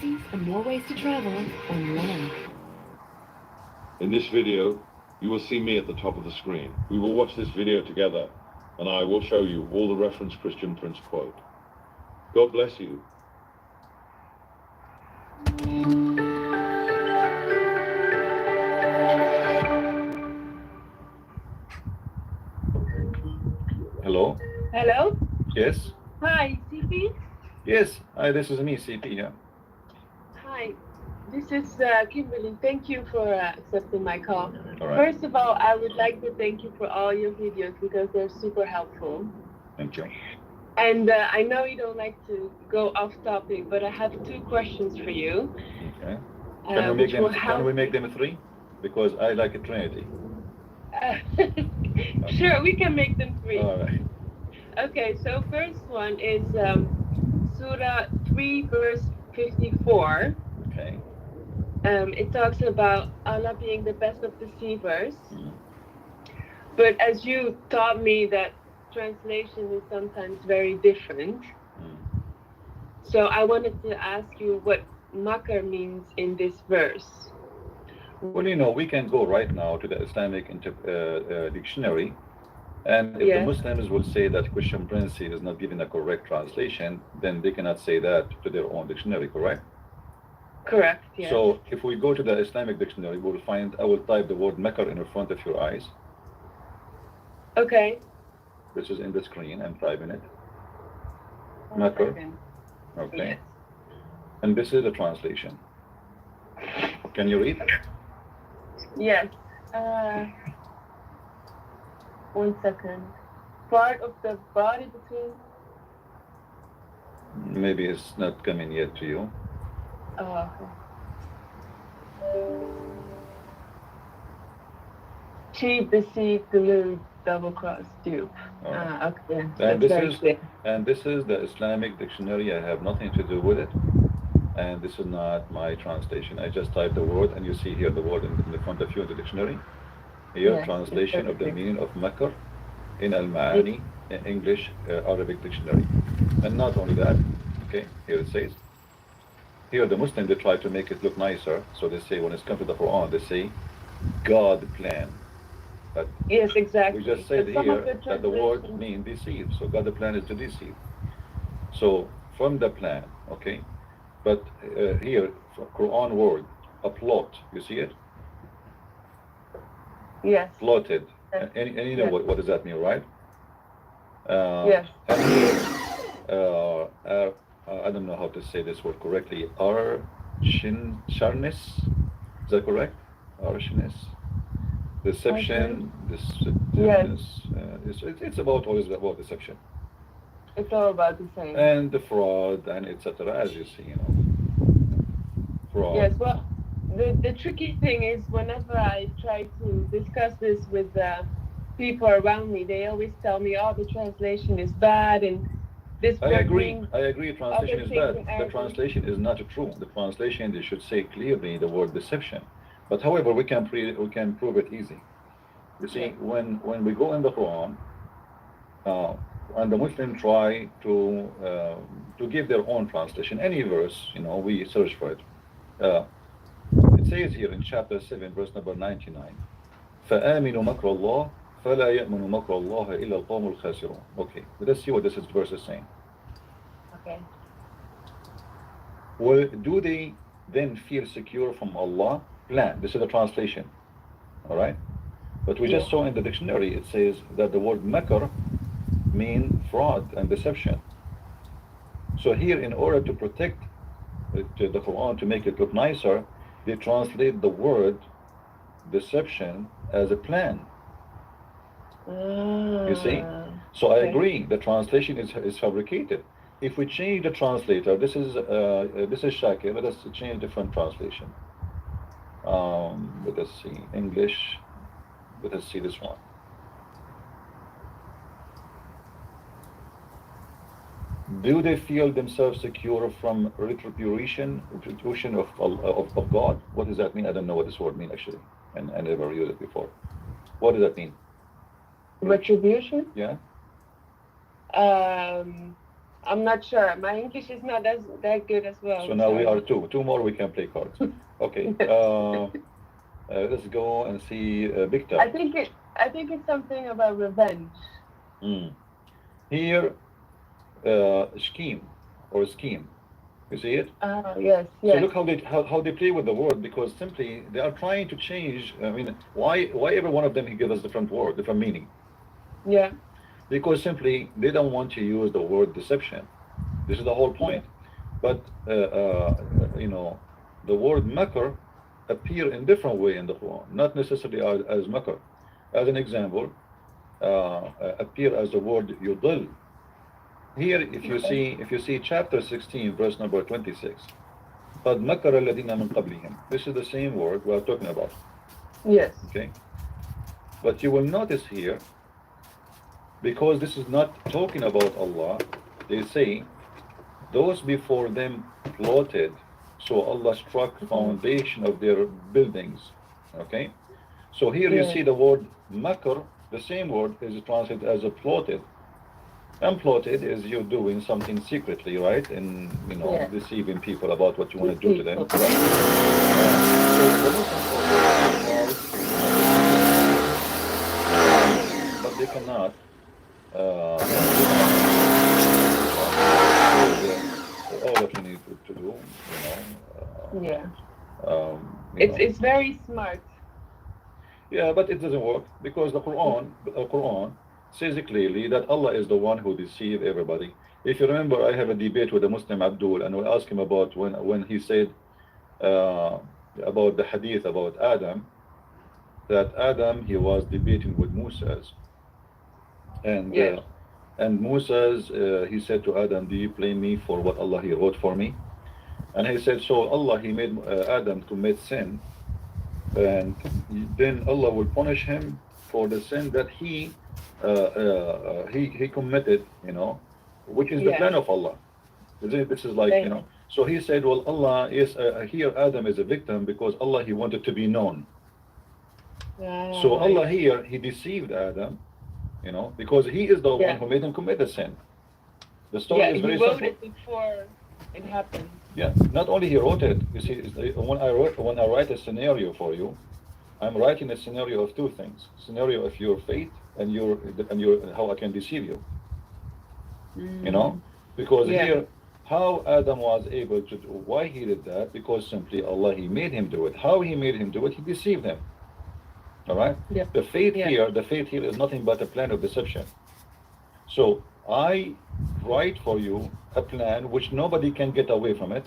galaxies and more ways to travel on one app. In this video, you will see me at the top of the screen. We will watch this video together, and I will show you all the reference Christian Prince quote. God bless you. Hello? Hello? Yes? Hi, CP? Yes, hi, this is me, CP, yeah. Hi, this is Kimberly. Thank you for accepting my call. All right. First of all, I would like to thank you for all your videos because they're super helpful. Thank you. And I know you don't like to go off topic, but I have two questions for you. Okay. Can we make them me. three? Because I like a trinity. Sure, we can make them three. All right. Okay, so first one is Surah 3, verse 54. Okay. It talks about Allah being the best of deceivers. Mm. But as you taught me that translation is sometimes very different. So I wanted to ask you what makar means in this verse. Well, you know, we can go right now to the Islamic dictionary, and if the Muslims will say that Christian Prince is not giving a correct translation, then they cannot say that to their own dictionary, correct? Correct, yes. So if we go to the Islamic dictionary, we'll find, I will type the word makar in front of your eyes. Okay. This is in the screen, I'm typing it. Makar. Okay. Yes. And this is the translation. Can you read? Yes. 1 second. Part of the body between. Maybe it's not coming yet to you. Oh, okay. Cheat, deceive, delude, double cross, dupe. Right. Okay. And this is the Islamic dictionary. I have nothing to do with it. And this is not my translation. I just typed the word, and you see here the word in the front of you in the dictionary. Here, yes, translation of the meaning of makar in Al-Ma'ani, English Arabic dictionary. And not only that, okay, here it says, here the Muslims, they try to make it look nicer. So they say, when it's come to the Quran, they say, God plan. But yes, exactly. We just said here that the word means deceive. So God the plan is to deceive. So from the plan, okay, but here, Quran word, a plot, you see it? Yes. Plotted. Yes. And you know what does that mean, right? Yes. And here, I don't know how to say this word correctly. Sharness, is that correct? Arshiness. Deception, deceptiveness. Yes. It's about always about deception. It's all about the same. And the fraud and etc. As you see, you know. Fraud. Yes, well, the tricky thing is whenever I try to discuss this with people around me, they always tell me, oh, the translation is bad and this. I agree. Translation is bad. The translation is not true. The translation, they should say clearly the word deception. But however, we can prove it easy. You see, when we go in the Quran, and the Muslims try to give their own translation, any verse, you know, we search for it. It says here in chapter 7, verse number 99, فَآمِنُوا مَكْرَ اللَّهِ فَلَا يَأْمَنُ مَكْرَ اللَّهِ إِلَّا الْقَوْمُ الْخَاسِرُونَ. Okay, let's see what this verse is saying. Okay. Well, do they then feel secure from Allah? Plan. This is the translation. All right? But we just saw in the dictionary, it says that the word makar mean fraud and deception. So here, in order to protect the Quran, to make it look nicer, they translate the word deception as a plan. You see? So I agree, the translation is fabricated. If we change the translator, this is Shakir, let us change different translation. Let us see, English, let us see this one. Do they feel themselves secure from retribution of God? What does that mean? I don't know what this word means actually, and I never used it before. What does that mean? Retribution? Yeah. I'm not sure. My English is not that good as well. So now we are two more, we can play cards. Okay, let's go and see Victor. I think it's something about revenge. Here, scheme. You see it? Oh, yes. So look how they play with the word, because simply they are trying to change. I mean, why every one of them he gives us different word, different meaning? Yeah. Because simply they don't want to use the word deception. This is the whole point. But you know, the word makr appear in different way in the Quran, not necessarily as makr. As an example, appear as the word yudil. Here, if you see chapter 16, verse number 26, قَدْ مَكَرَ الَّذِينَ مِنْ قَبْلِهِمْ. This is the same word we are talking about. Yes. Okay. But you will notice here, because this is not talking about Allah, they say, those before them plotted, so Allah struck foundation of their buildings. Okay. So here you see the word makr, the same word is translated as a plotted. And plotted is you doing something secretly, right? And, you know, deceiving people about what you want to do to them. Right? But they cannot. All that you need to do, you know. It's very smart. Yeah, but it doesn't work, because the Quran says clearly that Allah is the one who deceives everybody. If you remember, I have a debate with a Muslim, Abdul, and we asked him about when he said about the hadith about Adam, that Adam, he was debating with Moses, and Moses, he said to Adam, do you blame me for what Allah he wrote for me? And he said, so Allah, he made Adam commit sin, and then Allah will punish him for the sin that he committed, you know, which is the plan of Allah. This is like, you know, so he said, well, Allah is here, Adam is a victim because Allah, he wanted to be known. So Allah here, he deceived Adam, you know, because he is the one who made him commit the sin. The story is very simple. He wrote it before it happened. Yeah, not only he wrote it, you see, when I write a scenario for you, I'm writing a scenario of two things: scenario of your faith and your how I can deceive you. You know, because here, how Adam was able to do, why he did that? Because simply Allah, he made him do it. How he made him do it? He deceived him. All right. Yeah. The faith here is nothing but a plan of deception. So I write for you a plan which nobody can get away from it.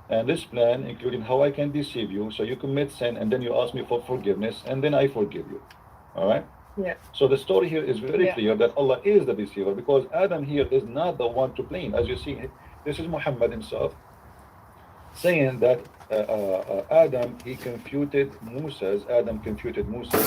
And this plan, including how I can deceive you, so you commit sin, and then you ask me for forgiveness, and then I forgive you. All right? Yeah. So the story here is very clear that Allah is the deceiver, because Adam here is not the one to blame. As you see, this is Muhammad himself saying that Adam, he confuted Moses. Adam confuted Moses.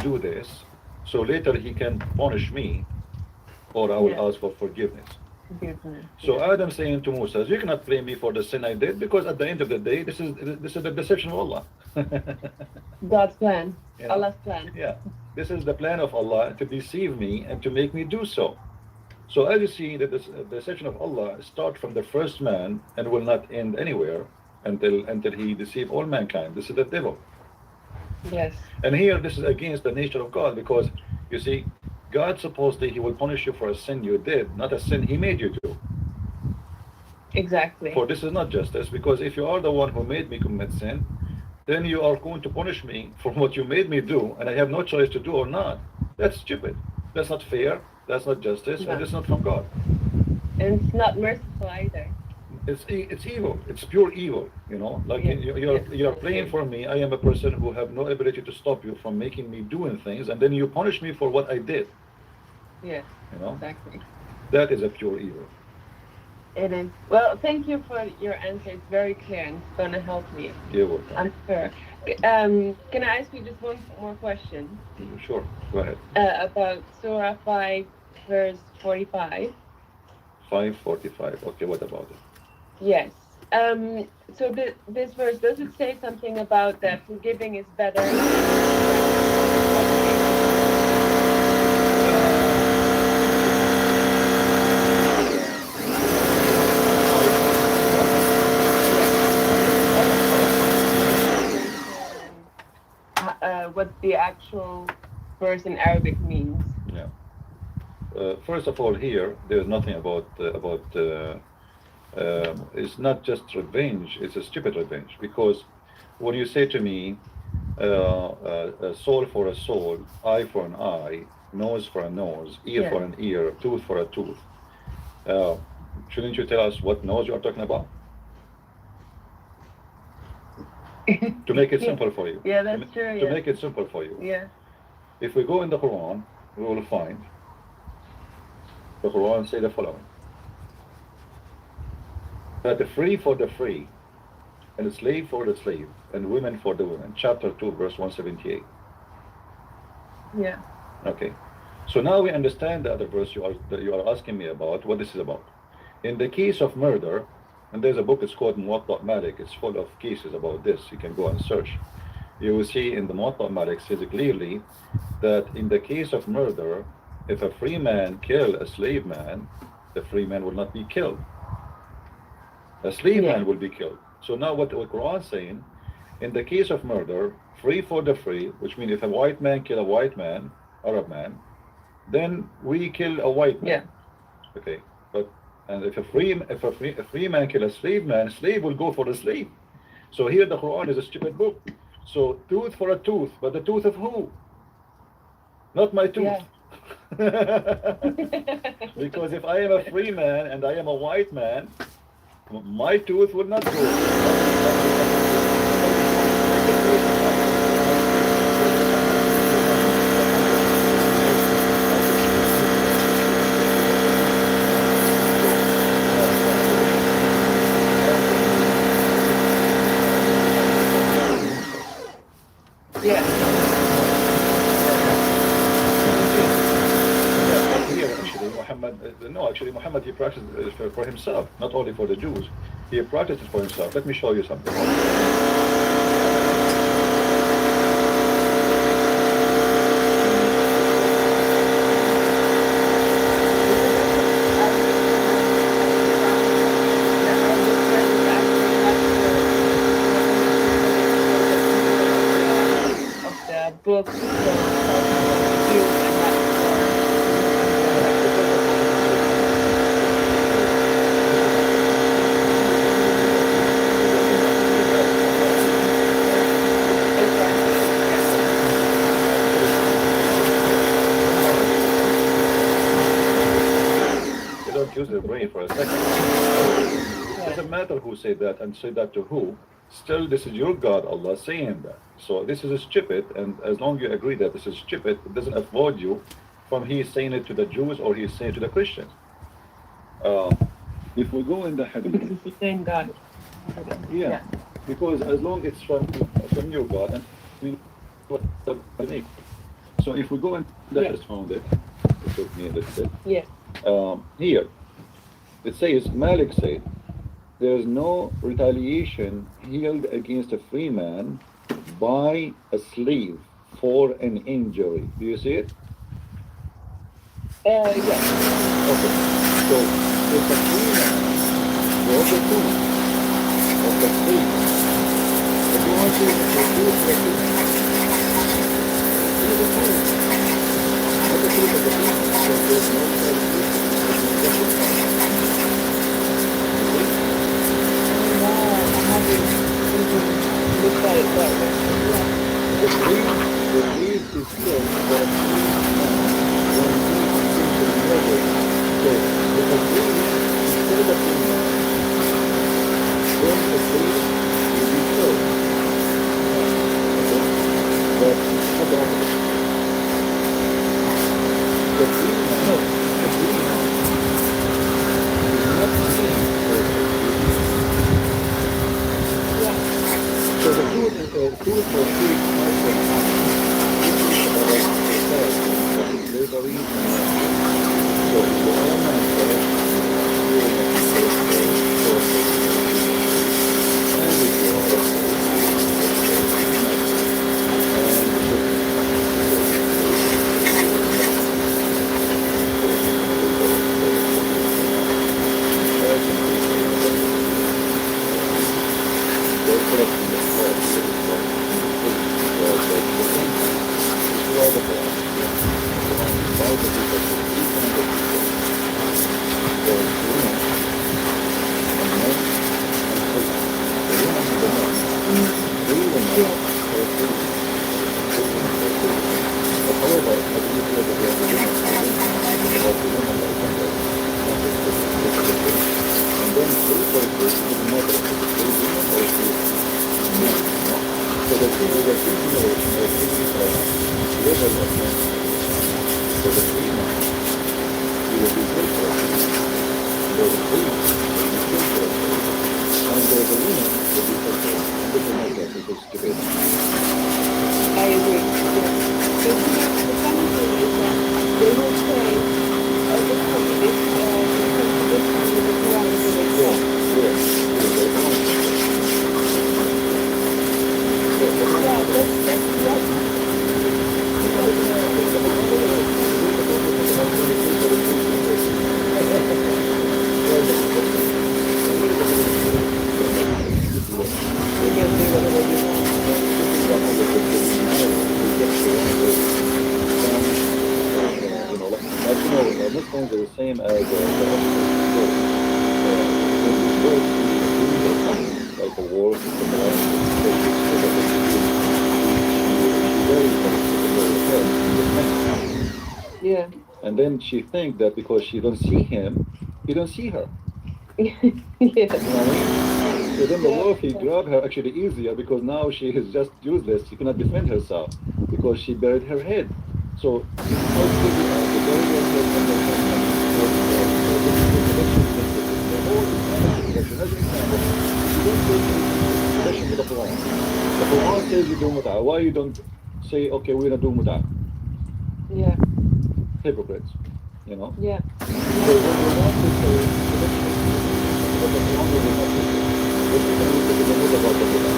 Do this, so later he can punish me, or I will ask for forgiveness. Forgiveness. So Adam saying to Musa, you cannot blame me for the sin I did, because at the end of the day, this is the deception of Allah. God's plan. You know? Allah's plan. Yeah, this is the plan of Allah to deceive me and to make me do so. So as you see, that this deception of Allah starts from the first man and will not end anywhere until he deceive all mankind. This is the devil. Yes. And here, this is against the nature of God, because you see, God supposedly he will punish you for a sin you did, not a sin he made you do. Exactly. For this is not justice, because if you are the one who made me commit sin, then you are going to punish me for what you made me do, and I have no choice to do or not. That's stupid. That's not fair. That's not justice, No. and it's not from God. And it's not merciful either. It's evil. It's pure evil. You know, like Yes. you're playing for me. I am a person who have no ability to stop you from making me doing things, and then you punish me for what I did. Yes. You know, Exactly. that is a pure evil. It is. Well, thank you for your answer. It's very clear and it's going to help me. You're welcome. I'm sure. Can I ask you just one more question? Sure. Go ahead. About Surah 5, verse 45. 5:45. Okay. What about it? Yes. So this verse, does it say something about that forgiving is better? What the actual verse in Arabic means. Yeah. First of all, here there's nothing about it's not just revenge. It's a stupid revenge, because when you say to me, a soul for a soul, eye for an eye, nose for a nose, ear for an ear, tooth for a tooth, shouldn't you tell us what nose you are talking about? To make it simple for you. Yeah, that's true. To make it simple for you. Yeah. If we go in the Quran, we will find the Quran say the following: that the free for the free, and the slave for the slave, and women for the women. Chapter 2, verse 178. Yeah. Okay. So now we understand the other verse that you are asking me about, what this is about. In the case of murder, and there's a book, it's called Muwatta Malik. It's full of cases about this. You can go and search. You will see in the Muwatta Malik says clearly that in the case of murder, if a free man kill a slave man, the free man will not be killed. A slave man will be killed. So now what the Quran is saying, in the case of murder, free for the free, which means if a white man kill a white man, Arab man, then we kill a white man. Yeah. Okay. And if a free man kill a slave man, slave will go for the slave. So here the Quran is a stupid book. So tooth for a tooth, but the tooth of who? Not my tooth. Yeah. Because if I am a free man and I am a white man, my tooth would not go. Actually, Muhammad, he practiced for himself, not only for the Jews. He practiced it for himself. Let me show you something. Book. Use their brain for a second. It doesn't matter who said that and say that to who. Still, this is your God, Allah, saying that. So this is stupid, and as long as you agree that this is stupid, it doesn't avoid you from he saying it to the Jews or he's saying it to the Christians. If we go in the hadith, it's the same God. Yeah, because as long it's from your God, and we what the hadith. So if we go in the hadith, found it took me a little bit. Yes. Here, It says, Malik said, there is no retaliation held against a free man by a slave for an injury. Do you see it? Yes. Okay. So if a free man was the food of the slave, if you want to refuse the food, he is a food. Not the food of the food. So there's no retaliation. I haven't even looked at it that way. The slave is killed for a free man when he is in murder. So if a slave is killed a free man, then the slave will be killed. But it's not the opposite. The free man is not seen for a slave. Yeah. So the truth is, truth for free slavery. So the element I agree. Yeah. But the funny thing is that they will say, oh, this contradiction with the Quran is Muslims are the same as like a war. Yeah. And then she thinks that because she don't see him, he don't see her. Yeah. You know what I mean? So then the wolf, he grabbed her actually easier because now she is just useless. She cannot defend herself because she buried her head. So how could you to bury your head and the as an example, you don't take connection with the Quran. The Quran says you do mut'ah. Why you don't say, okay, we're gonna do mut'ah? Yeah. Hypocrites, you know? Yeah. So when you want to say connection, what the Quran will not say, what you can look at the mut'ah about the Quran.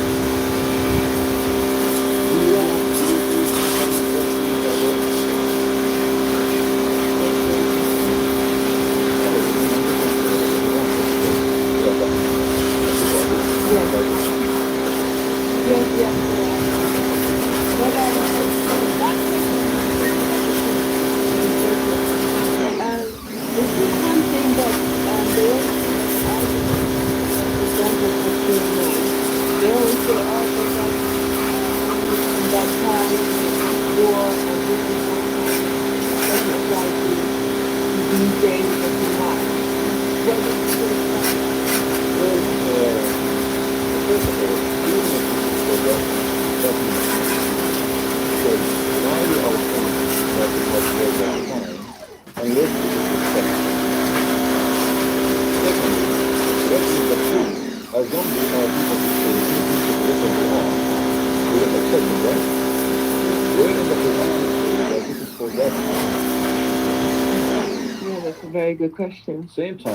Very good question. Same time,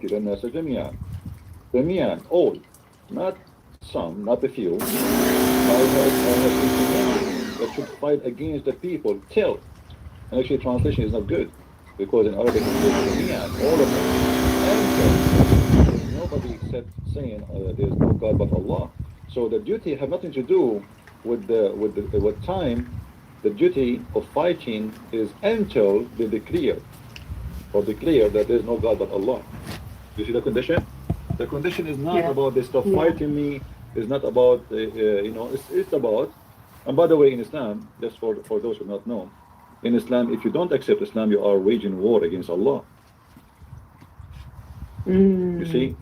يقاتل الناس جميعا. جميعا, all, not some, not a few. I have been that should fight against the people till. And actually translation is not good because in Arabic it says جميعا, all of them. And nobody except saying there is no God but Allah. So the duty have nothing to do with time. The duty of fighting is until they declare that there is no God but Allah. You see the condition? The condition is not about this stuff fighting me. It's not about it's about. And by the way, in Islam, just for those who do not know, in Islam, if you don't accept Islam, you are waging war against Allah. You see?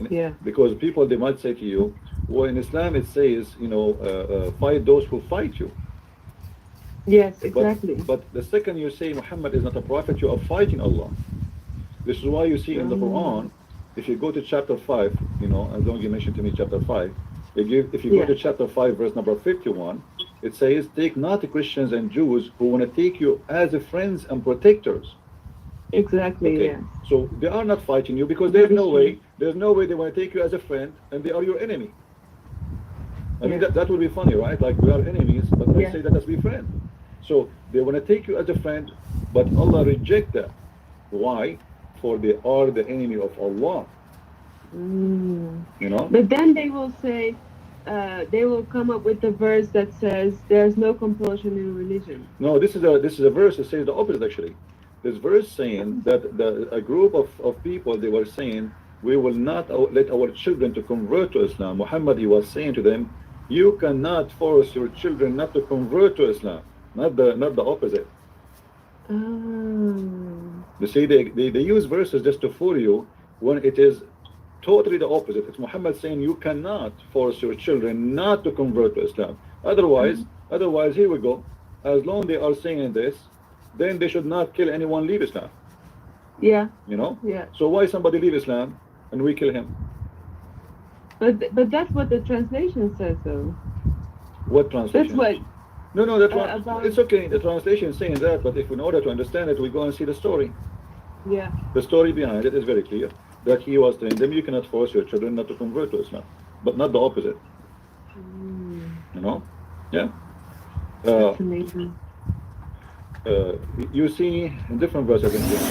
Because people, they might say to you, well, in Islam it says, fight those who fight you. Yes, exactly. But the second you say Muhammad is not a prophet, you are fighting Allah. This is why you see in the Quran, if you go to chapter 5, as long as you mentioned to me chapter 5, if you go to chapter 5, verse number 51, it says, take not the Christians and Jews who want to take you as friends and protectors. Exactly, okay? So they are not fighting you because there's no way they want to take you as a friend and they are your enemy. I mean, that would be funny, right? Like, we are enemies, but they say that as we friends. So they want to take you as a friend, but Allah reject that. Why? For they are the enemy of Allah. But then they will say, they will come up with the verse that says there's no compulsion in religion. No, this is a verse that says the opposite actually. This verse saying that a group of people, they were saying, we will not let our children to convert to Islam. Muhammad, he was saying to them, you cannot force your children not to convert to Islam. Not the opposite. You see, they use verses just to fool you when it is totally the opposite. It's Muhammad saying you cannot force your children not to convert to Islam. Otherwise, here we go. As long as they are saying this, then they should not kill anyone leave Islam. Yeah. Yeah. So why somebody leave Islam and we kill him? But that's what the translation says, though. What translation? That's what. No, it's okay. The translation is saying that, but if in order to understand it, we go and see the story. Yeah. The story behind it is very clear. That he was telling them, you cannot force your children not to convert to Islam, but not the opposite. Yeah. That's amazing. You see in different verses in this.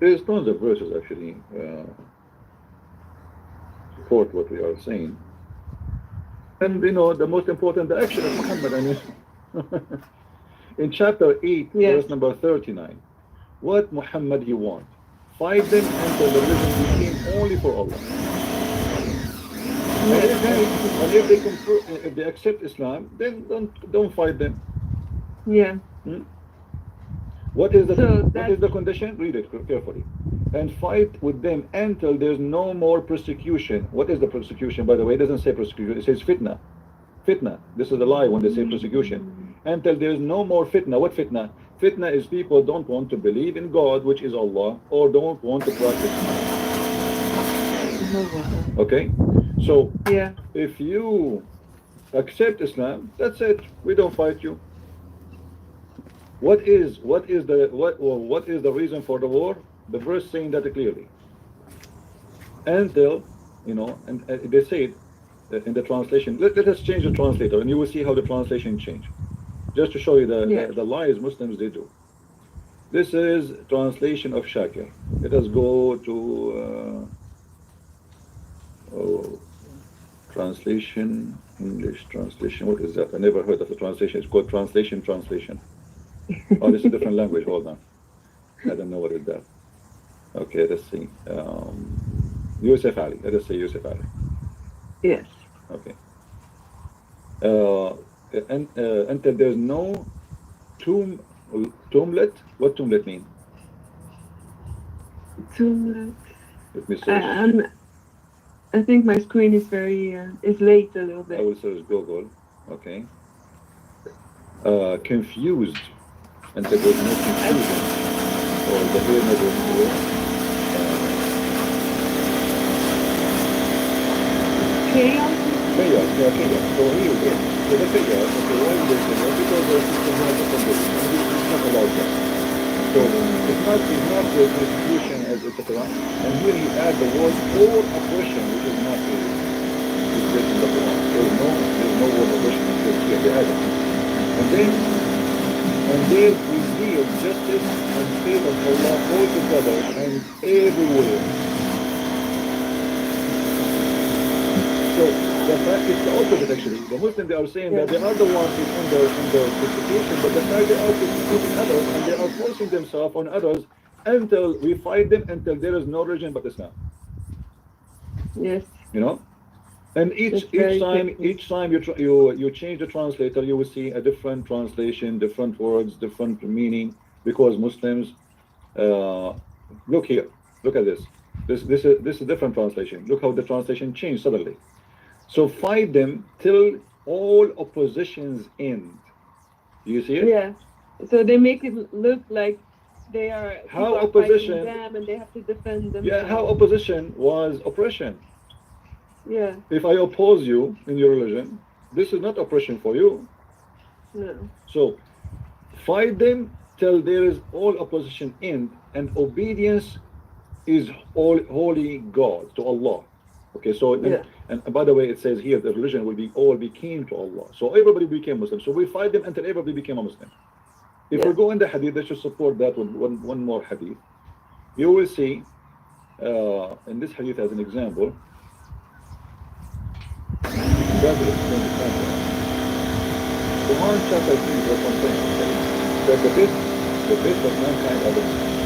There's tons of verses actually support what we are saying. And the most important, the action of Muhammad. I mean, in chapter 8, verse number 39, what Muhammad he want? Fight them until the religion became only for Allah. And if they accept Islam, then don't fight them. Yeah. What is the condition? Read it carefully. And fight with them until there's no more persecution. What is the persecution, by the way? It doesn't say persecution, it says fitna. Fitna. This is a lie when they say persecution. Until there's no more fitna. What fitna? Fitna is people don't want to believe in God, which is Allah, or don't want to practice. Okay? So, if you accept Islam, that's it. We don't fight you. What is the reason for the war? The verse saying that clearly. Until, and they say it in the translation. Let us change the translator, and you will see how the translation changed. Just to show you the lies Muslims they do. This is translation of Shakir. Let us go to translation, English translation. What is that? I never heard of the translation. It's called translation. Oh, this is a different language. Hold on. I don't know what is that. Okay, let's see. Yusuf Ali. Let us say Yusuf Ali. Yes. Okay. Until there's no tomblet. What tomblet mean? Tomblet. Let me search. I think my screen is is late a little bit. I will search Google. Okay. Confused. Until there's no confusion. Or the hearing of the Chaos? Chaos, yeah, chaos. So here we go. So the chaos, okay, why is there chaos? Because the system has a condition. It's not allowed that. So it's not the constitution as etc. And here he add the word or oppression, which is not exist in the Quran. There's no word oppression exists here. They add it. And then reveal justice and faith of Allah altogether and everywhere. So the fact is the opposite actually. The Muslims, they are saying that they are the ones who under persecution, but the fact they are persecuting others and they are forcing themselves on others until we fight them until there is no religion but Islam. Yes. You know? And each time you change the translator, you will see a different translation, different words, different meaning, because Muslims look here, look at this. This is a different translation. Look how the translation changed suddenly. So fight them till all oppositions end. Do you see it? Yeah. So they make it look like they are how are opposition them and they have to defend them. Yeah, how opposition was oppression. Yeah. If I oppose you in your religion, this is not oppression for you. No. So fight them till there is all opposition end and obedience is all holy God to Allah. Okay, so and by the way, it says here the religion will be all became to Allah. So everybody became Muslim. So we fight them until everybody became a Muslim. If we go in the hadith, they should support that with one more hadith. You will see in this hadith as an example. That will explain the concept. Quran chapter 3 verse 1 that the best of mankind are the Muslims.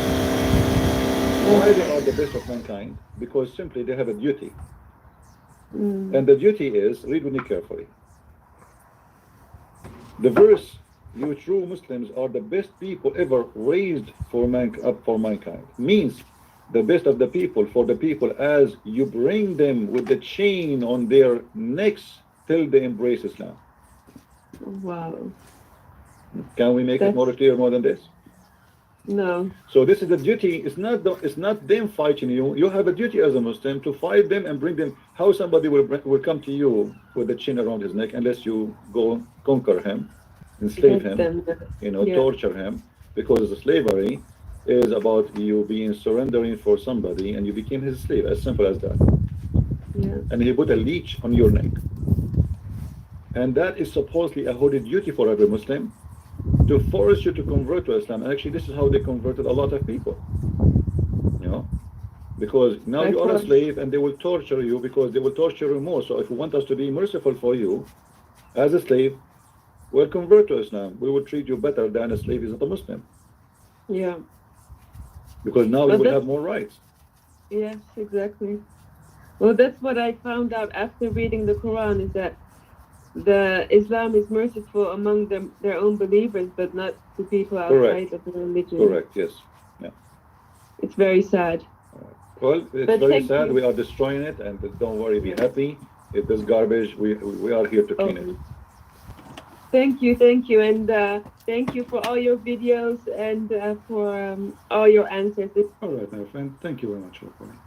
Why they are the best of mankind? Because simply they have a duty. And the duty is, read with me carefully. The verse, you true Muslims are the best people ever raised for mankind, means the best of the people for the people as you bring them with the chain on their necks till they embrace Islam. Wow. Can we make it more clear more than this? No. So this is the duty. It's not them fighting you. You have a duty as a Muslim to fight them and bring them. How somebody will come to you with the chain around his neck unless you go conquer him, enslave him, torture him, because the slavery is about you being surrendering for somebody and you became his slave, as simple as that. Yeah. And he put a leech on your neck. And that is supposedly a holy duty for every Muslim, to force you to convert to Islam. And actually this is how they converted a lot of people, because now you are a slave and they will torture you, because they will torture you more. So if you want us to be merciful for you as a slave, we'll convert to Islam. We will treat you better than a slave is not a Muslim. Yeah. Because now you will have more rights. Yes, exactly. Well, that's what I found out after reading the Quran, is that the Islam is merciful among their own believers, but not to people outside of the religion. Correct, yes. Yeah. It's very sad. Well, it's very sad. We are destroying it, and don't worry, be happy. If there's garbage, we are here to clean it. Thank you, and thank you for all your videos and for all your answers. All right, my friend. Thank you very much for calling.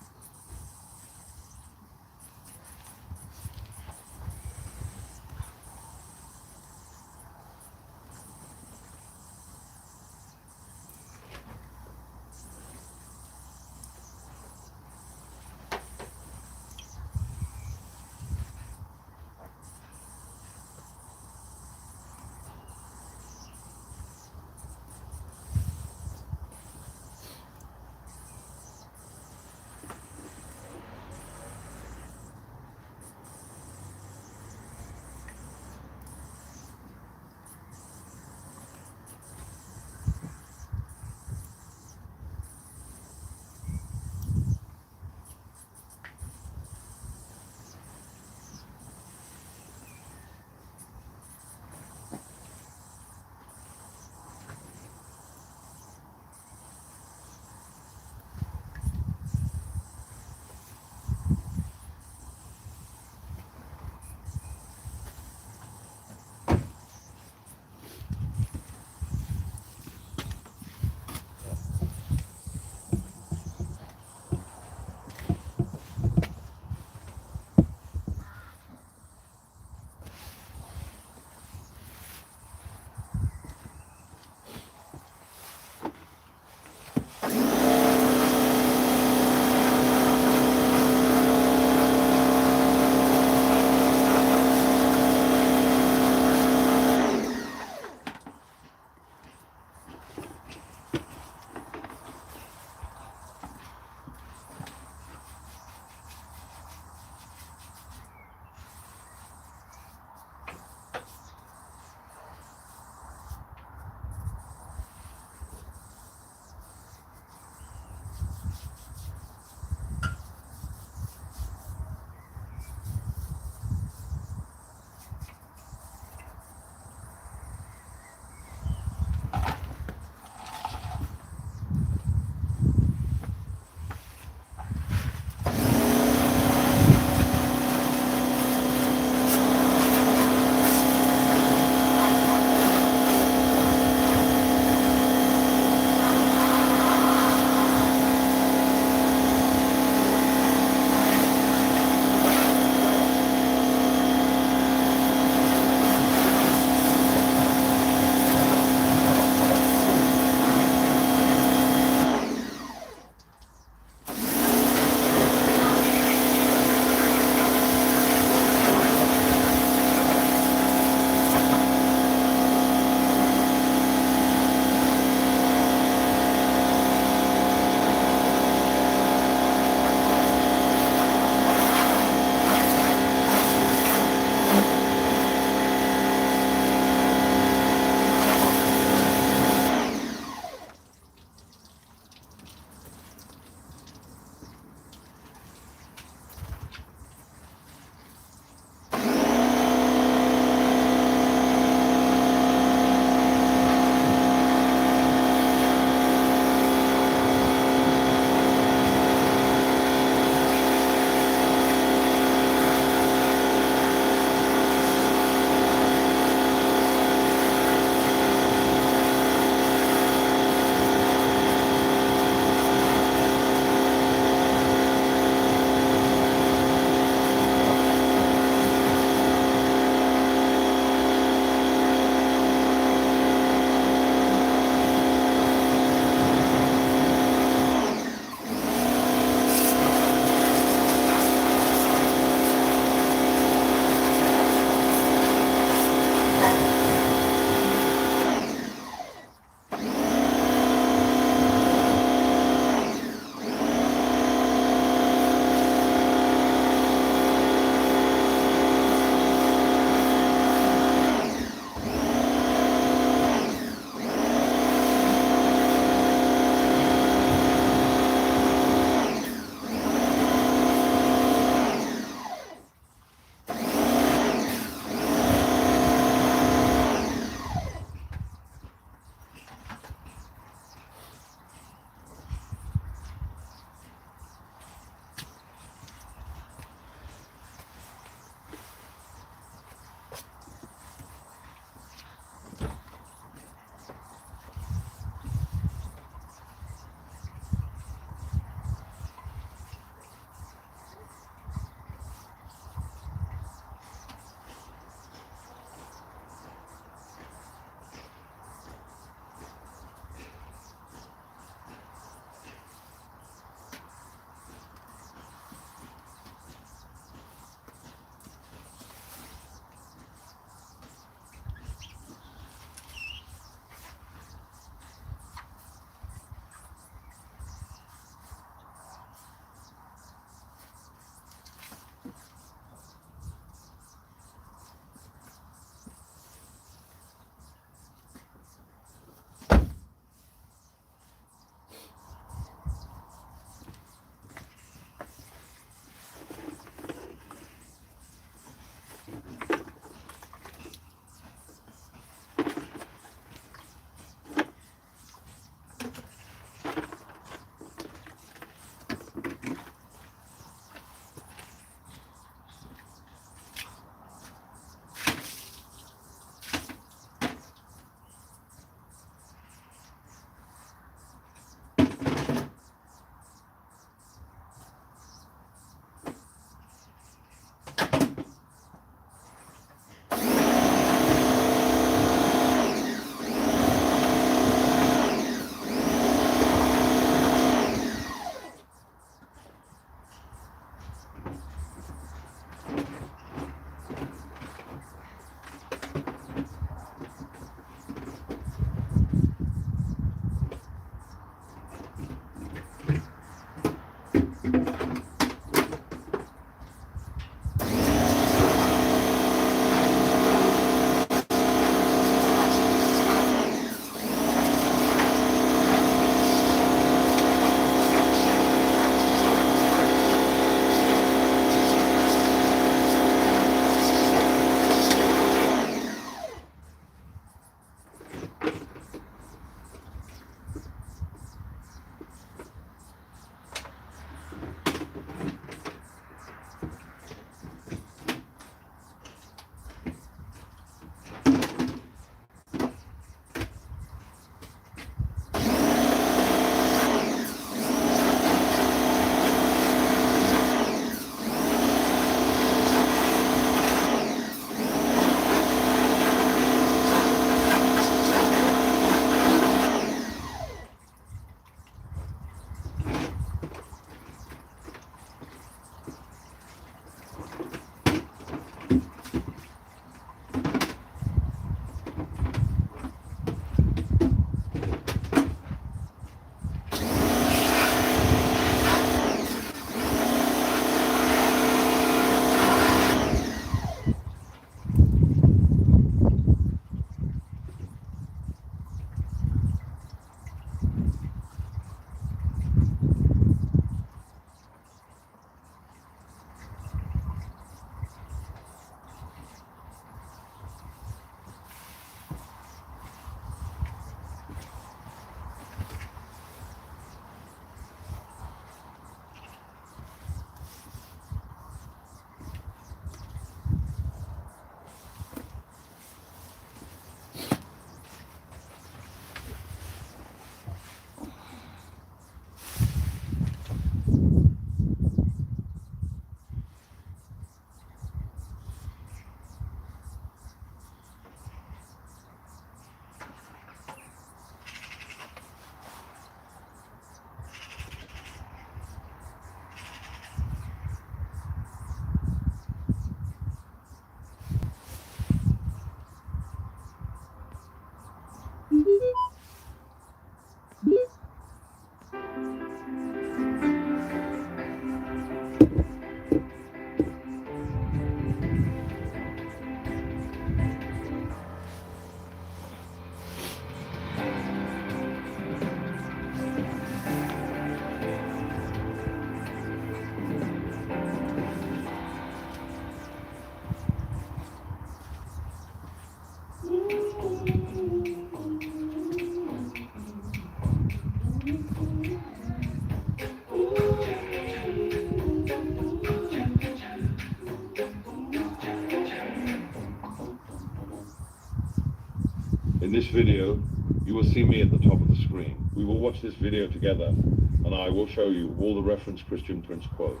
this video, you will see me at the top of the screen. We will watch this video together, and I will show you all the reference Christian Prince quote.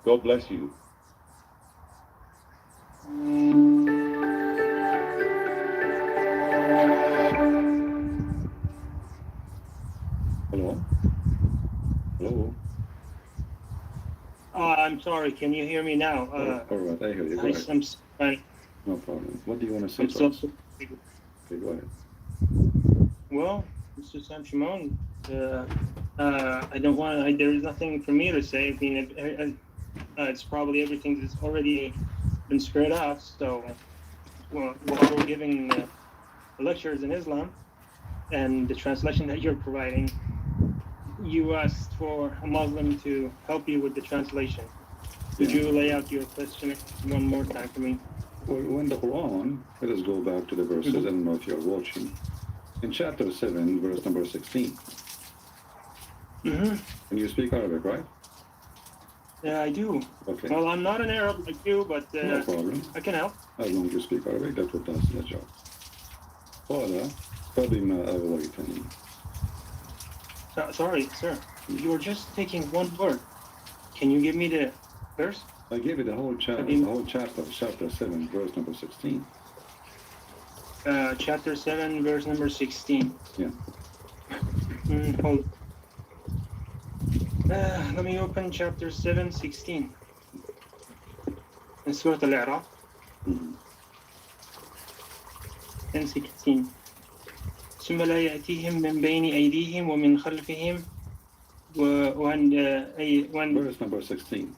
God bless you. Hello? Hello? I'm sorry, can you hear me now? All right, I hear you. Go ahead. I'm No problem. What do you want to say? so, To us? Okay, go ahead. well, Mr. Sam Shimon, I don't want, there is nothing for me to say. I mean, it's probably everything that's already been spread out. So, well, while we're giving lectures in Islam and the translation that you're providing, you asked for a Muslim to help you with the translation. Could you lay out your question one more time for me? Well, when the Quran, let us go back to the verses, I don't know if you're watching. In chapter 7, verse number 16. Mm-hmm. And you speak Arabic, right? Yeah, I do. Okay. Well, I'm not an Arab like you, but No problem. I can help. As long as you speak Arabic, that's what does the job. قال فبما أغويتني. Sorry, sir. You're just taking one word. Can you give me the verse? I gave you the whole chapter, chapter 7, verse number 16. Chapter 7, verse number 16. Yeah. Hold. Let me open chapter 7, 16. In Surah Al-A'raf. 10:16. ثم لا يأتيهم من بين أيديهم ومن خلفهم Verse number 16.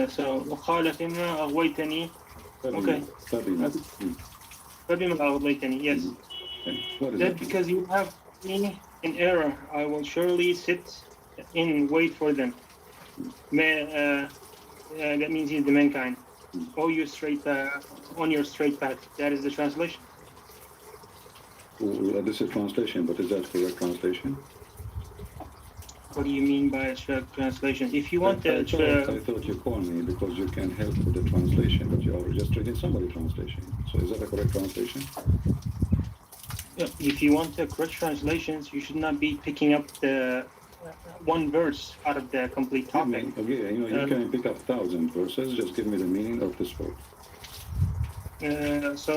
So وقال فيما أغويتني. Okay. فبما أغويتني. Yes. Okay. What is That it? because you have me in error, I will surely sit and wait for them. That means he's the mankind. Oh, you straight on your straight path. That is the translation. Well, this is translation, but is that correct translation? What do you mean by a translation? If you want I thought you called me because you can help with the translation, but you are just reading somebody's translation. So is that a correct translation? if you want the correct translations, you should not be picking up the one verse out of the complete topic. Okay, you can pick up 1,000 verses. Just give me the meaning of this word. So,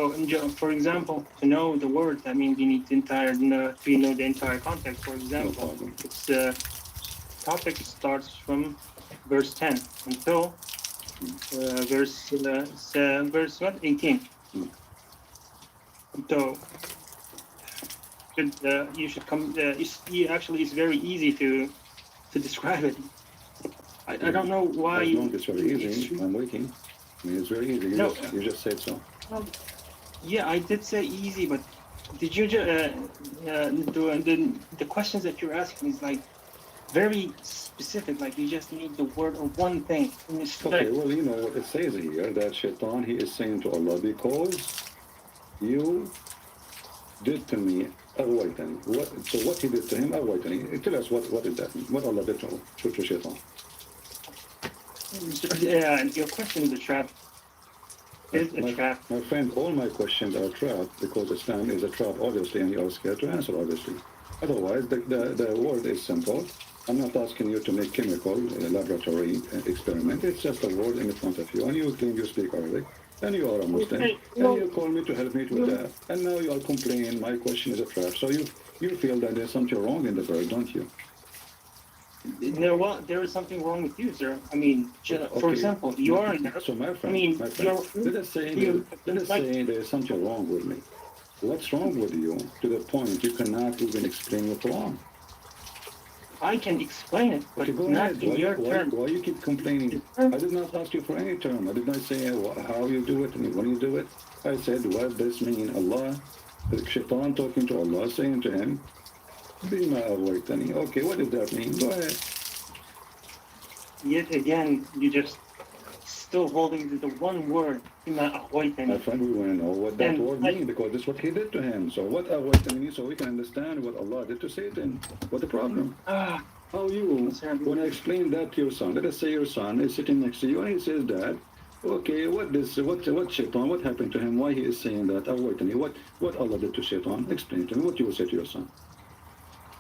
for example, to know the word, that means you need to know the entire context. For example, it's topic starts from verse 10 until verse what? 18. So you should come. Actually, it's very easy to describe it. I don't know why. As long as it's very easy, I'm waiting. I mean, it's very easy. You just said so. Yeah, I did say easy, but did you the questions that you're asking is like very specific. Like you just need the word or one thing. Okay, well, you know what it says here, that Shaitan, he is saying to Allah, because you did to me أغويتني. So what he did to him, أغويتني. Tell us what does that mean? What Allah did to Shaitan? Yeah, your question is a trap. It's a trap. My friend, all my questions are trapped because Islam is a trap, obviously, and you are scared to answer, obviously. Otherwise, the word is simple. I'm not asking you to make chemical laboratory experiment. It's just a word in front of you, and you claim you speak Arabic, and you are a Muslim, and you call me to help me with that, and now you are complaining my question is a trap. So you feel that there's something wrong in the bird, don't you? There is something wrong with you, sir. I mean, for example, you are. So my friend, I mean, let us say there's something wrong with me. What's wrong with you to the point you cannot even explain your Quran? I can explain it, but okay, not ahead. in your terms. Why you keep complaining? I did not ask you for any term. I did not say how you do it and when you do it. I said, what does mean? Allah, the Shaitan talking to Allah, saying to him, بما أغويتني. Okay, what does that mean? Go ahead. Yet again, you just still holding to the one word, بما أغويتني. My friend, we want to know what that word means because that's what he did to him. So what أغويتني means so we can understand what Allah did to Satan. What's the problem? How you, when I explain that to your son, let us say your son is sitting next to you and he says, Dad, Okay, what Shaitan, what happened to him? Why he is saying that? Wait a minute, what Allah did to Shaitan? Explain to me what you will say to your son.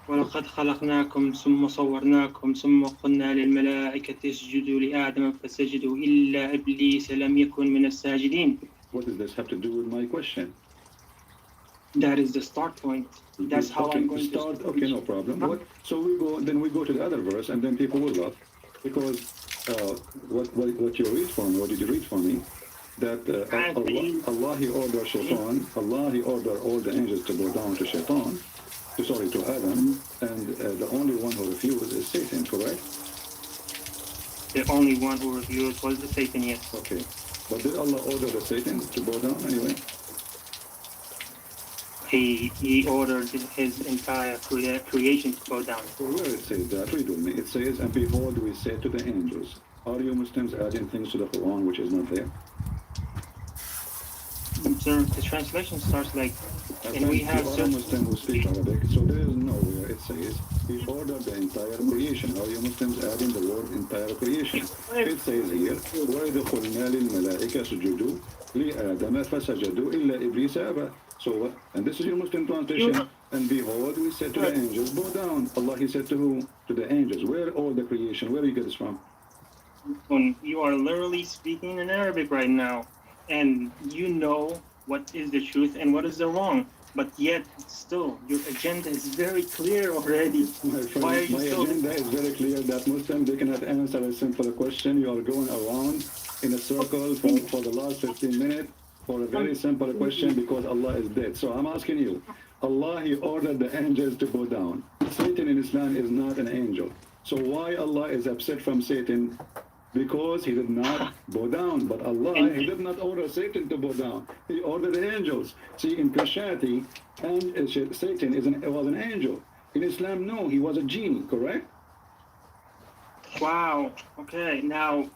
ولقد خلقناكم ثم صورناكم ثم قلنا للملائكة اسجدوا لآدم فسجدوا إلا إبليس لم يكن من الساجدين. What does this have to do with my question? That is the start point. That's how okay, I'm going start. to Okay, no problem. So we go to the other verse, and then people will laugh because what you read for me, what did you read for me? That Allah he ordered Shaitan, Allah he ordered all the angels to go down to Shaitan, to Adam, and the only one who refused is Satan, correct? The only one who refused was the Satan, yes. Okay, but did Allah order the Satan to go down anyway? He ordered his entire creation to go down. So where it says that, read with me. It says, and behold, we say to the angels, are you Muslims adding things to the Quran which is not there? Sir, the translation starts like, and we have you are a Muslim who speak Arabic, so there is nowhere it says, he ordered the entire creation. Are you Muslims adding the word entire creation? It says here, وَإِذْ قُلْنَا لِلْمَلَائِكَةِ اسْجُدُوا لِآدَمَ فَسَجَدُوا إِلَّا إِبْلِيسَ أَبَى. So what? And this is your Muslim translation. And behold, we said to the angels, bow down. Allah, he said to who? To the angels. Where all the creation? Where do you get this from? You are literally speaking in Arabic right now, and you know what is the truth and what is the wrong. But yet, still, your agenda is very clear already. My friend, my agenda is very clear that Muslims, they cannot answer a simple question. You are going around in a circle for the last 15 minutes. For a very simple question, because Allah is dead. So I'm asking you, Allah, he ordered the angels to go down. Satan in Islam is not an angel. So why Allah is upset from Satan? Because he did not bow down. But Allah, he did not order Satan to bow down. He ordered the angels. See, in Christianity, and Satan was an angel. In Islam, no, he was a genie, correct? Wow. Okay, now,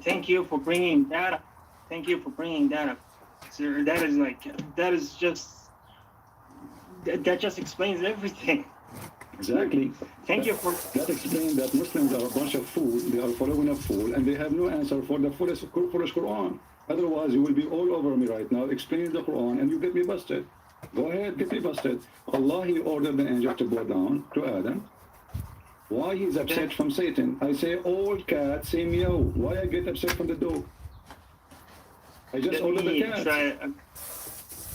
thank you for bringing that up. Thank you for bringing that up. Sir, that just explains everything. Exactly. Thank you for... That explains that Muslims are a bunch of fools, they are following a fool, and they have no answer for the foolish Quran. Otherwise, you will be all over me right now, explaining the Quran, and you get me busted. Go ahead, get me busted. Allah, he ordered the angel to go down to Adam. Why he's upset from Satan? I say, all cats say meow. Why I get upset from the dog? I just ordered the cat.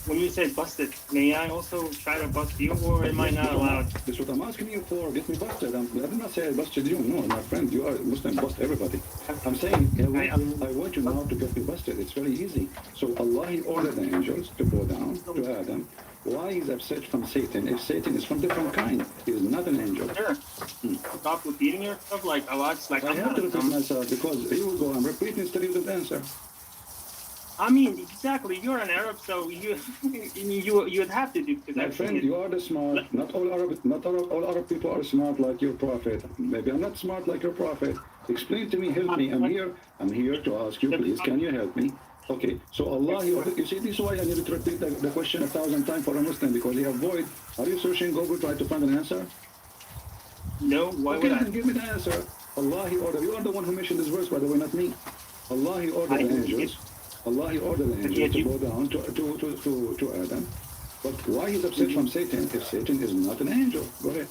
When you say busted, may I also try to bust you, or am I not allowed? That's what I'm asking you for. Get me busted. I did not say I busted you. No, my friend, you are Muslim. Bust everybody. I'm saying, I want you now to get me busted. It's very easy. So Allah, he ordered the angels to go down to Adam. Why is upset from Satan if Satan is from different kind? He is not an angel. Sure. Stop repeating yourself like a lot. Like I have to repeat myself because here we go. I'm repeating instead of the answer. I mean, exactly. You're an Arab, so you'd have to do. My friend, you are the smart. Not all Arab people are smart like your prophet. Maybe I'm not smart like your prophet. Explain to me, help me. I'm here to ask you, please. Can you help me? Okay. So Allah, you see, this is why I need to repeat the question 1,000 times for a Muslim because you avoid. Are you searching Google trying to find an answer? No. Why okay, would I? Then give me the answer. Allah, he ordered. You are the one who mentioned this verse, by the way, not me. Allah, he ordered the angels. Allah, he ordered the angels to go down to Adam. But why he's upset from Satan if Satan is not an angel? Go ahead.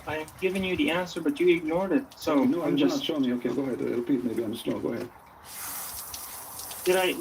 I have given you the answer, but you ignored it. So no, I'm just... Show me. Okay, go ahead. Repeat. Maybe I'm slow. Go ahead.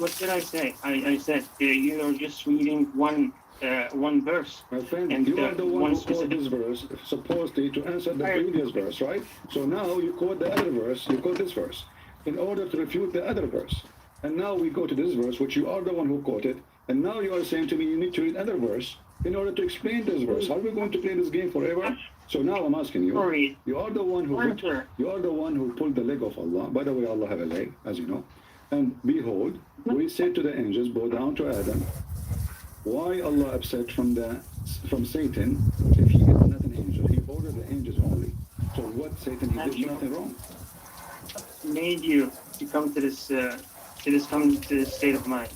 What did I say? I said you're just reading one verse. My friend, and you are the one who quoted this verse, supposedly to answer the previous verse, right? So now you quote the other verse, you quote this verse, in order to refute the other verse. And now we go to this verse, which you are the one who quoted, and now you are saying to me you need to read another verse in order to explain this verse. How are we going to play this game forever? So now I'm asking you, you are the one who pulled the leg of Allah. By the way, Allah have a leg, as you know. And behold, we said to the angels, bow down to Adam. Why Allah upset from Satan if he is not an angel? He ordered the angels only. So what Satan, he did nothing wrong. Made you to come to this state of mind?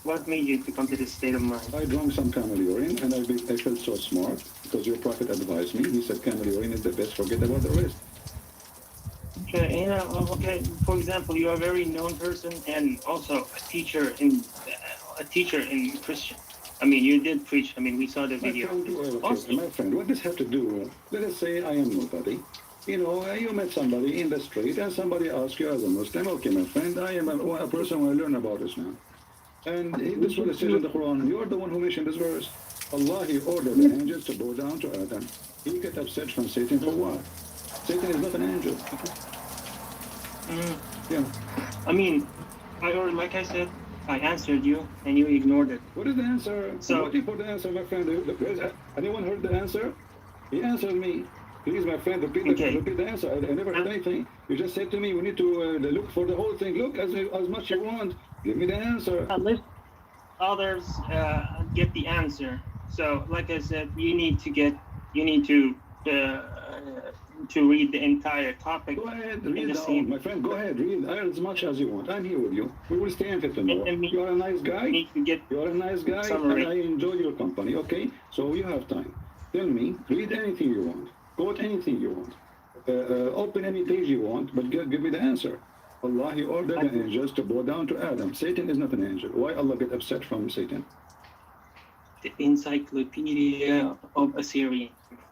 What made you to come to this state of mind? I drank some camel urine and I felt so smart because your prophet advised me. He said camel urine is the best, forget about the rest. Okay, okay. For example, you are a very known person and also a teacher in Christian. I mean, you did preach. I mean, we saw the video. My friend, what does have to do? Let us say I am nobody. You know, you met somebody in the street and somebody asks you as a Muslim, okay, my friend, I am a person who I learn about this now. And this is what it says in the Quran. You're the one who mentioned this verse. Allah, He ordered the angels to bow down to Adam. He get upset from Satan for what? Satan is not an angel. Yeah. I mean, like I said, I answered you and you ignored it. What is the answer? So- I'm waiting for the answer, my friend. Anyone heard the answer? He answered me. Please, my friend, repeat the answer. I never heard anything. You just said to me, we need to look for the whole thing. Look as much you want. Give me the answer. Let others get the answer. So, like I said, you need to read the entire topic. Go ahead, in read the the same. my friend. Go ahead, read as much as you want. I'm here with you. We will stay until tomorrow. And me- You are a nice You guy. need to get You are a nice guy, Summary. and I enjoy your company. Okay, so you have time. Tell me, read anything you want. Quote anything you want. Open any page you want, but give me the answer. Allah, He ordered the angels to bow down to Adam. Satan is not an angel. Why Allah get upset from Satan? the Encyclopedia of Assyria.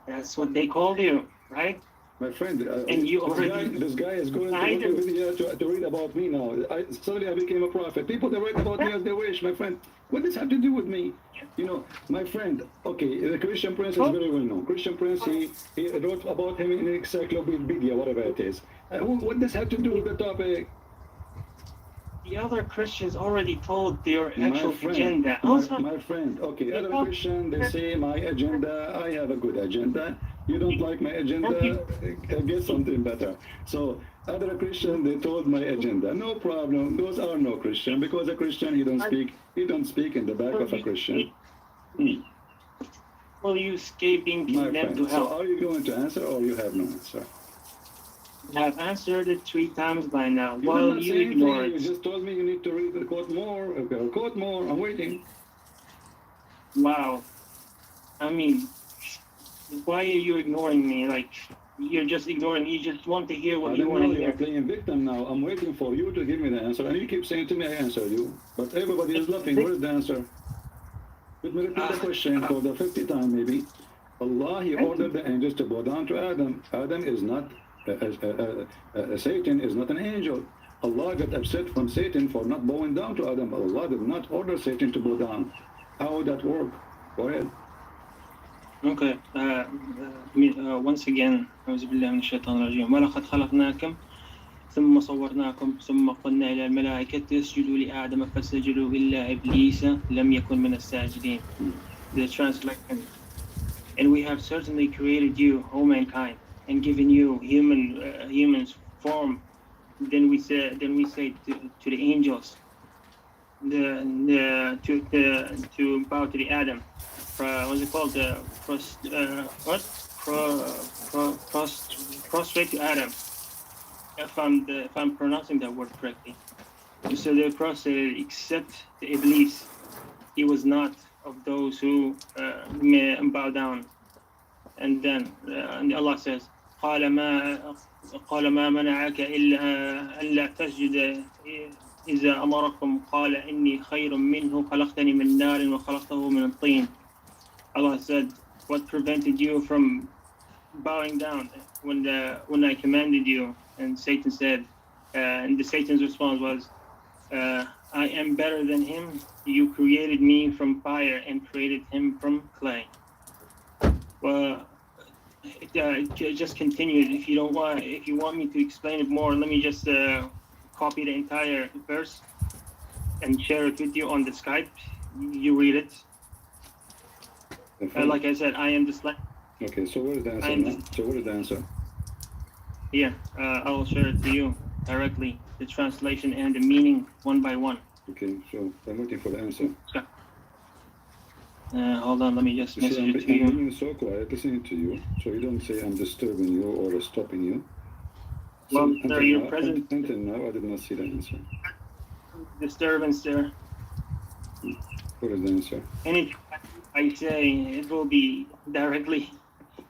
That's what they called you, right? My friend, And you already- this guy is going I to do. India to read about me now. Suddenly I became a prophet. People, they write about me as they wish, my friend. What does have to do with me? You know, my friend, okay, the Christian Prince is very well known. Christian Prince, he wrote about him in an encyclopedia, whatever it is. What does have to do with the topic? The other Christians already told their My actual friend, agenda. my, Also, my friend, okay, other Oh. Christian, they say my agenda, I have a good agenda. You don't like my agenda, get something better. So, other Christian, they told my agenda. No problem, those are no Christian, because a Christian, he don't speak in the back of a Christian. will you escaping My condemned to friend, so hell? are you going to answer or you have no answer? I've answered it 3 times by now. You Well, did not you say ignore anything. it. You just told me you need to read the quote more. Okay, quote more. I'm waiting. Wow. I mean, why are you ignoring me? Like, you're just ignoring me. You just want to hear I what you don't want know. to You are hear. playing victim now. I'm waiting for you to give me the answer, and you keep saying to me, "I answer you," but everybody is laughing. Where is the answer? Let me repeat the question for the 50th time, maybe. Allah, He ordered the angels to bow down to Adam. Adam is not, Satan is not an angel. Allah got upset from Satan for not bowing down to Adam. Allah did not order Satan to bow down. How would that work? Go ahead. Okay. Once again, أعوذ بالله من الشيطان الرجيم. ولقد خلقناكم ثم صورناكم ثم قلنا إلى الملائكة اسجدوا لآدم فسجدوا إلا إبليس لم يكن من الساجدين. The translation. And we have certainly created you, O mankind, and given you humans form. Then we say to the angels, to bow to the Adam. What's it called? Prostrate to Adam. If I'm pronouncing that word correctly. So they prostrated except the Iblis. He was not of those who bow down. And then Allah says, قال ما منعك إلا ألا تسجد إذا أمركم قال إني خير منه خلقتني من نار وخلقته من الطين. Allah said, what prevented you from bowing down when I commanded you? And Satan said, and Satan's response was, I am better than him. You created me from fire and created him from clay. Well, it just continued. If you want me to explain it more, let me just copy the entire verse and share it with you on the Skype. You read it. Like I said, I am dyslexic. Okay, so what is the answer now? So what is the answer? Yeah, I will share it to you directly, the translation and the meaning one by one. Okay, so I'm waiting for the answer. Hold on, let me just You see, message I'm it to you. being so quiet, listening to you, so you don't say I'm disturbing you or stopping you. Well, until sir, you're now- present. Until now, I did not see the answer. Disturbance there. What is the answer? Anything I say, it will be directly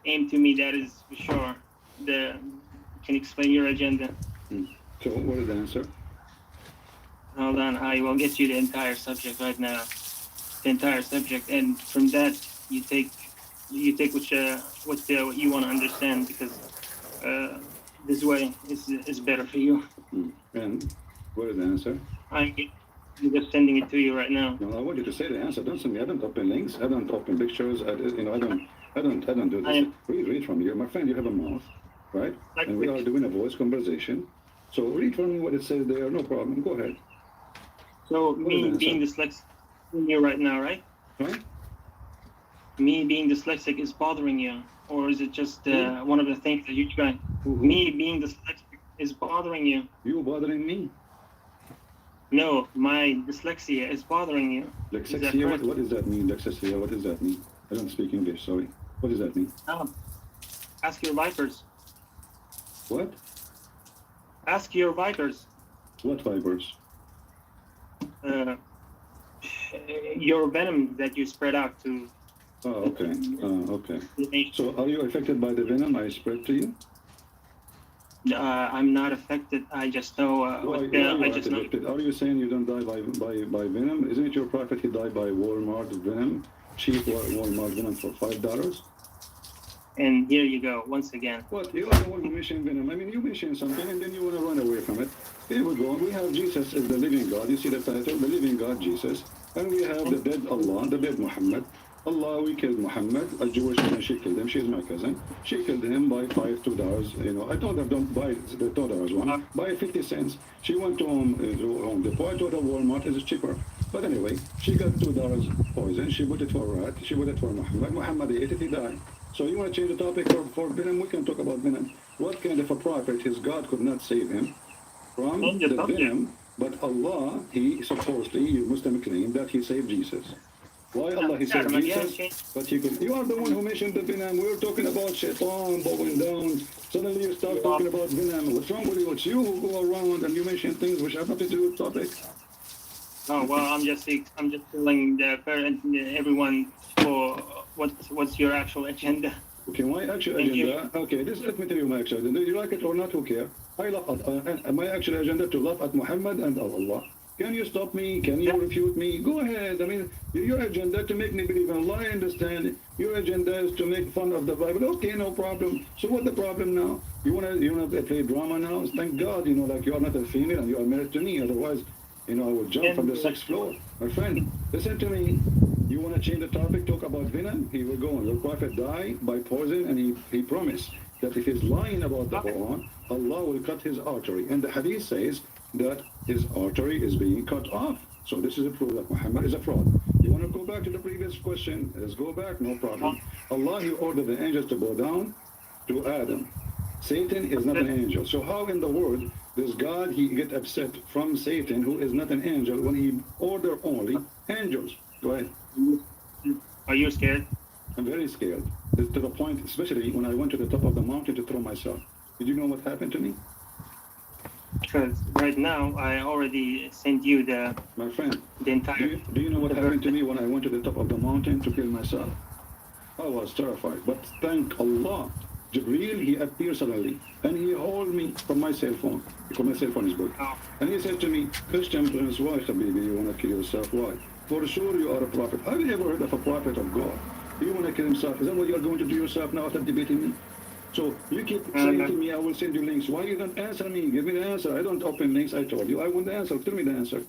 aimed to me, that is for sure. The can explain your agenda. So what is the answer? Hold on, I will get you the entire subject right now. The entire subject, and from that you take what you want to understand, because this way is better for you. And what is the answer? I'm just sending it to you right now. No, I want you to say the answer. Don't send me. I don't open links. I don't open pictures. I don't do this. Read from here, my friend. You have a mouth, right? And we are doing a voice conversation. So read from me what it says there. No problem. Go ahead. So me being dyslexic here right now, right? Right? Me being dyslexic is bothering you, or is it just one of the things that you try? Me being dyslexic is bothering you. You bothering me? No, my dyslexia is bothering you. Dyslexia? What does that mean? Dyslexia? What does that mean? I don't speak English. Sorry. What does that mean? Ask your vipers. What? Ask your vipers. What fibers? Your venom that you spread out to. Oh, okay. Okay. The nation. So are you affected by the venom I spread to you? I'm not affected. I just know. I just know. Are you saying you don't die by venom? Isn't it your prophet he died by Walmart venom, cheap Walmart venom for $5? And here you go once again. What? You are the one who mentioned venom. I mean, you mention something and then you want to run away from it. Here we go. We have Jesus as the living God. You see the title, the living God, Jesus. And we have the dead Allah, the dead Muhammad. Allah, we killed Muhammad. A Jewish woman, she killed him. She's my cousin. She killed him by $2. You know, I told her don't buy the $2 one. Buy 50 cents. She went to Home Depot. I told her Walmart is cheaper. But anyway, she got $2 poison. She put it for rat. She put it for Muhammad. Muhammad ate it. He died. So you want to change the topic for venom? We can talk about venom. What kind of a prophet his God could not save him from the venom? But Allah, he supposedly, you Muslim claim that he saved Jesus. Why Allah he saved Jesus? But he could. You are the one who mentioned the venom. We were talking about shaitan bowing down. Suddenly you start talking about venom. What's wrong with you? It's you who go around and you mention things which have nothing to do with the topic. Oh well, I'm just telling the parent everyone for what's your actual agenda. Okay, my actual agenda. Okay, let me tell you my actual agenda. Do you like it or not? Who cares? I laugh at my actual agenda to laugh at Muhammad and Allah. Can you stop me? Can you refute me? Go ahead. I mean, your agenda to make me believe in Allah, I understand. Your agenda is to make fun of the Bible. Okay, no problem. So what's the problem now? You wanna play drama now? Thank God, like you are not a female and you are married to me. Otherwise, I would jump from the 6th floor. My friend, listen to me. You want to change the topic, talk about venom? He will go on. Your prophet died by poison, and he promised that if he's lying about the Quran, Allah will cut his artery. And the hadith says that his artery is being cut off. So this is a proof that Muhammad is a fraud. You want to go back to the previous question? Let's go back, no problem. Allah, he ordered the angels to bow down to Adam. Satan is not an angel. So how in the world does God, he get upset from Satan, who is not an angel, when he order only angels? Go ahead. Are you scared? I'm very scared. To the point, especially when I went to the top of the mountain to throw myself. Did you know what happened to me? Because right now, I already sent you My friend, the entire... Do you know what happened to me when I went to the top of the mountain to kill myself? I was terrified. But thank Allah, Jibreel, he appeared suddenly, and he held me from my cell phone, because my cell phone is broken. Oh. And he said to me, Christian Prince, why, Habibi, you want to kill yourself? Why? For sure you are a prophet. Have you ever heard of a prophet of God? You want to kill himself? Is that what you are going to do yourself now after debating me? So you keep saying to me, I will send you links. Why you don't answer me? Give me the answer. I don't open links. I told you. I want the answer. Tell me the answer.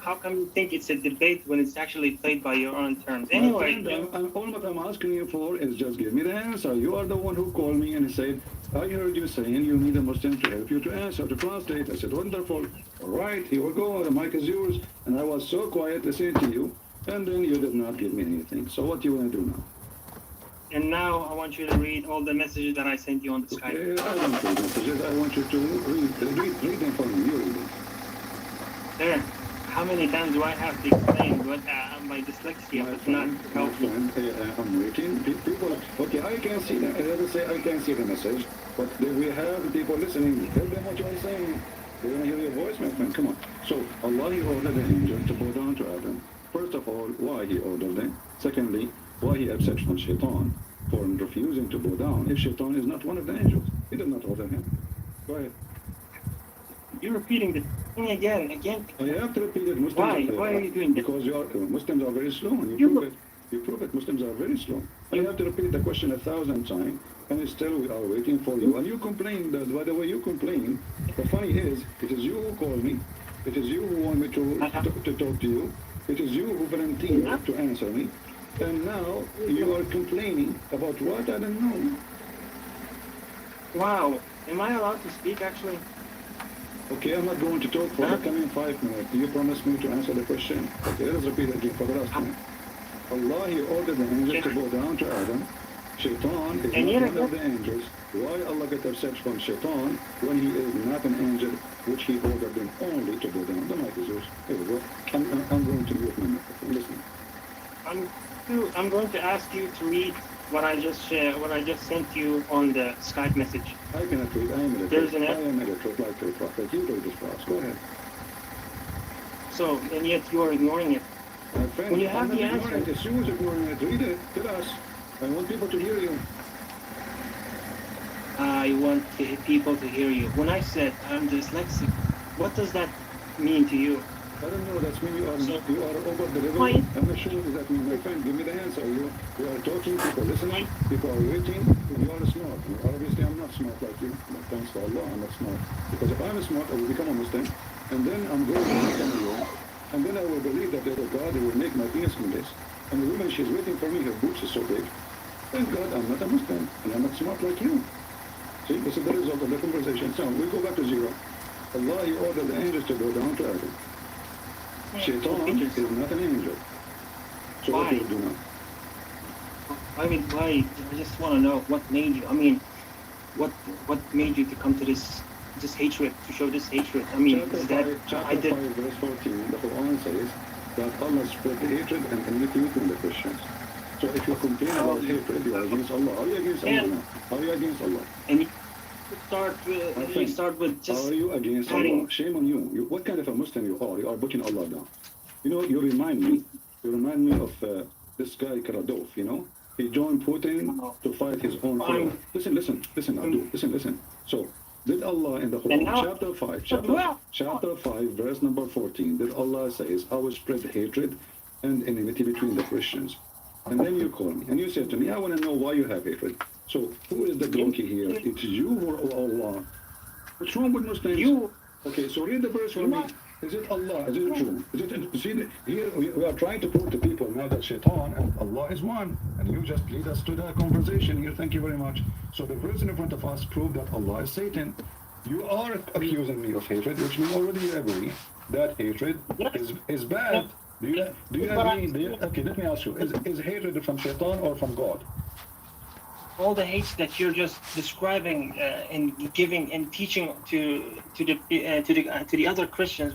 How come you think it's a debate when it's actually played by your own terms? Anyway, all what I'm asking you for is just give me the answer. You are the one who called me and said, I heard you saying you need a Muslim to help you to answer, to translate. I said, wonderful. All right, here we go. The mic is yours. And I was so quiet listening to you. And then you did not give me anything. So what do you want to do now? And now I want you to read all the messages that I sent you on the Skype. Okay, I don't read messages. I want you to read them for me. You read them. There. How many times do I have to explain what my dyslexia is not helpful? I'm waiting. People, okay, I can see them. Let us say I can see the message, but we have people listening. Tell them what you are saying. They want to hear your voice, my friend. Come on. So Allah, he ordered the angel to bow down to Adam. First of all, why he ordered them? Secondly, why he upset from Shaitan for refusing to bow down if Shaitan is not one of the angels? He did not order him. Go ahead. You're repeating the thing again. I have to repeat it. Muslims Why? Why are you doing that? Because Muslims are very slow, and You- prove it. You prove it. Muslims are very slow. I have to repeat the question 1,000 times, and still we are waiting for you. And you complain. By the way, you complain. The funny is, it is you who called me. It is you who want me to talk to you. It is you who volunteered to answer me. And now you are complaining about what? I don't know. Wow. Am I allowed to speak actually? Okay, I'm not going to talk for the coming 5 minutes. Do you promise me to answer the question? Okay, let's repeat again for the last time. Allah, He ordered the angels to go down to Adam. Shaitan is not one of the angels. Why Allah get upset from Shaitan when he is not an angel, which He ordered them only to go down? The mic is yours. Here we go. I'm going to mute my microphone. Listen. I'm going to ask you to read what I just sent you on the Skype message. I cannot read. I am illiterate. I am illiterate like your prophet. You read this for us. Go ahead. So, and yet you are ignoring it. My friend, When you have I'm the not ignoring answer. it. It's you who's ignoring it. Read it. Tell us. I want people to hear you. I want people to hear you. When I said I'm dyslexic, what does that mean to you? I don't know. That's mean you are over the Why? level. I'm not sure what that means. My friend, give me the answer. You are talking, people listening, people are waiting. You are smart. Obviously, I'm not smart like you. But thanks to Allah, I'm not smart. Because if I'm smart, I will become a Muslim. And then I'm going to become a Muslim. And then I will believe that there is a God who will make my penis in this. And the woman, she's waiting for me. Her boots is so big. Thank God I'm not a Muslim. And I'm not smart like you. See, this is the result of the conversation. So we go back to zero. Allah, He ordered the angels to go down to Adam. Shaitan is not an angel. So what do you do now? I mean, why? I just want to know what made you. I mean, what made you to come to this hatred, to show this hatred? I mean, is that Chapter 5, verse 14, the Quran says that Allah spread the hatred and enmity between the Christians. So if you complain about hatred, you are against Allah. Are you against Allah now? Are you against Allah? And you start with just. Are you against Allah? Shame on you. What kind of a Muslim you are? You are putting Allah down. You know, you remind me of this guy Karadov, you know? He joined Putin to fight his own cause. Listen, Abdul, listen. So, did Allah in the Quran, chapter 5, verse number 14, did Allah says, I will spread hatred and enmity between the Christians. And then you call me, and you say to me, I want to know why you have hatred. So, who is the donkey here? It's you or Allah? What's wrong with Muslims? You. Okay, so read the verse for me. Is it Allah? Is it true? Is it, see, here we are trying to prove to people now that Shaitan and Allah is one. And you just lead us to that conversation here. Thank you very much. So the person in front of us proved that Allah is Satan. You are accusing me of hatred, which we already agree that hatred is bad. Do you agree? Okay, let me ask you. Is hatred from Shaitan or from God? All the hate that you're just describing and giving and teaching to the other Christians